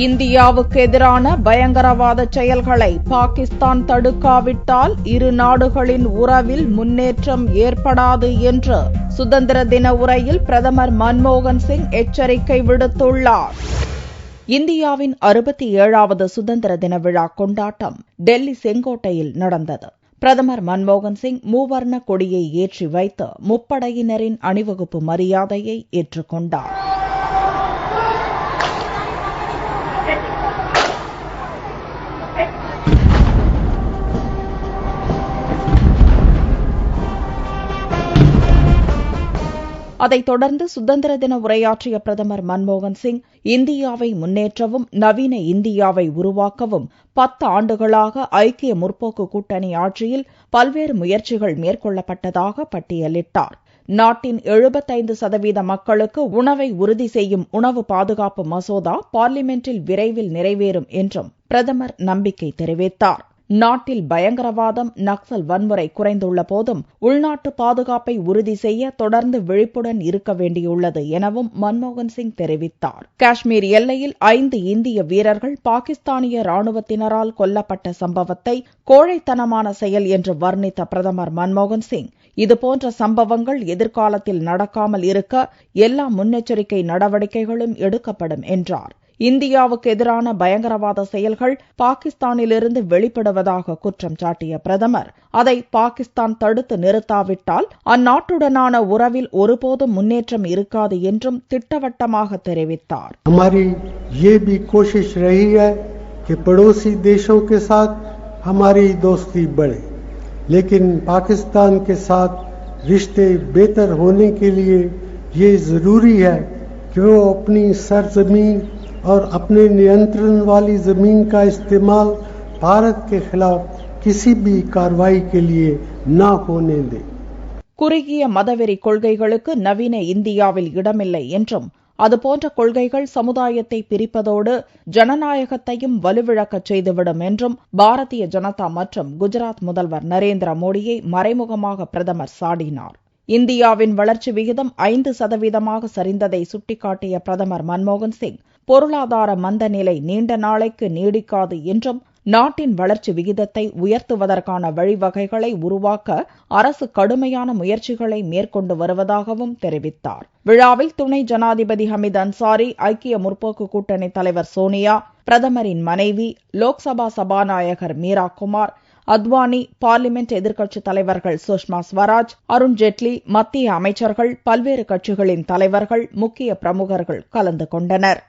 இந்தியாவுக்கு எதிரான பயங்கரவாத செயல்களை பாகிஸ்தான் தடுக்காவிட்டால் இரு நாடுகளின் உறவில் முன்னேற்றம் ஏற்படாது என்று சுதந்திர தின உரையில் பிரதமர் மன்மோகன் சிங் எச்சரிக்கை விடுத்துள்ளார். இந்தியாவின் 67வது சுதந்திர தின விழா கொண்டாட்டம் டெல்லி செங்கோட்டையில் நடந்தது. பிரதமர் மன்மோகன் சிங் மூவர்ண கொடியை ஏற்றி வைத்து முப்படையினரின் அணிவகுப்பு மரியாதையை ஏற்றுக்கொண்டார். அதைத் தொடர்ந்து சுதந்திர தின உரையாற்றிய பிரதமர் மன்மோகன் சிங், இந்தியாவை முன்னேற்றவும் நவீன இந்தியாவை உருவாக்கவும் 10 ஆண்டுகளாக ஐக்கிய முற்போக்கு கூட்டணி ஆட்சியில் பல்வேறு முயற்சிகள் மேற்கொள்ளப்பட்டதாக பட்டியலிட்டார். நாட்டின் 75% மக்களுக்கு உணவை உறுதி செய்யும் உணவு பாதுகாப்பு மசோதா பார்லிமென்டில் விரைவில் நிறைவேறும் என்றும் பிரதமர் நம்பிக்கை தெரிவித்தார். நாட்டில் பயங்கரவாதம், நக்சல் வன்முறை குறைந்துள்ள போதும் உள்நாட்டு பாதுகாப்பை உறுதி செய்ய தொடர்ந்து விழிப்புடன் இருக்க வேண்டியுள்ளது எனவும் மன்மோகன் சிங் தெரிவித்தார். காஷ்மீர் எல்லையில் 5 இந்திய வீரர்கள் பாகிஸ்தானிய ராணுவத்தினரால் கொல்லப்பட்ட சம்பவத்தை கோழைத்தனமான செயல் என்று வர்ணித்த பிரதமர் மன்மோகன் சிங், இதுபோன்ற சம்பவங்கள் எதிர்காலத்தில் நடக்காமல் இருக்க எல்லா முன்னெச்சரிக்கை நடவடிக்கைகளும் எடுக்கப்படும் என்றார். இந்தியாவுக்கு எதிரான பயங்கரவாத செயல்கள் பாகிஸ்தானிலிருந்து வெளிப்படுவதாக குற்றம் சாட்டிய பிரதமர், அதை பாகிஸ்தான் தடுத்து நிறுத்தாவிட்டால் அந்நாட்டுடனான உறவில் ஒருபோதும் முன்னேற்றம் இருக்காது என்றும் திட்டவட்டமாக தெரிவித்தார். हमारी ये भी कोशिश रही है कि पड़ोसी देशों के साथ हमारी दोस्ती बढ़े, लेकिन पाकिस्तान के साथ रिश्ते बेहतर होने के लिए ये जरूरी है कि वो अपनी सरजमीन और अपने नियंत्रण वाली जमीन का इस्तेमाल भारत के खिलाफ किसी भी कार्रवाई के लिए न होने दे. குறுகிய மதவெறி கொள்கைகளுக்கு நவீன இந்தியாவில் இடமில்லை என்றும், அதுபோன்ற கொள்கைகள் சமுதாயத்தை பிரிப்பதோடு ஜனநாயகத்தையும் வலுவிழக்கச் செய்துவிடும் என்றும் பாரதிய ஜனதா மற்றும் குஜராத் முதல்வர் நரேந்திர மோடியை மறைமுகமாக பிரதமர் சாடினார். இந்தியாவின் வளர்ச்சி விகிதம் 5% சரிந்ததை சுட்டிக்காட்டிய பிரதமர் மன்மோகன் சிங், பொருளாதார மந்த நிலை நீண்ட நாளைக்கு நீடிக்காது என்றும், நாட்டின் வளர்ச்சி விகிதத்தை உயர்த்துவதற்கான வழிவகைகளை உருவாக்க அரசு கடுமையான முயற்சிகளை மேற்கொண்டு வருவதாகவும் தெரிவித்தார். விழாவில் துணை ஜனாதிபதி ஹமீத் அன்சாரி, ஐக்கிய முற்போக்கு கூட்டணி தலைவர் சோனியா, பிரதமரின் மனைவி, லோக்சபா சபாநாயகர் மீரா குமார், அத்வானி, பார்லிமென்ட் எதிர்க்கட்சித் தலைவர்கள் சுஷ்மா ஸ்வராஜ், அருண் ஜேட்லி, மத்திய அமைச்சர்கள், பல்வேறு கட்சிகளின் தலைவர்கள், முக்கிய பிரமுகர்கள் கலந்து கொண்டனர்.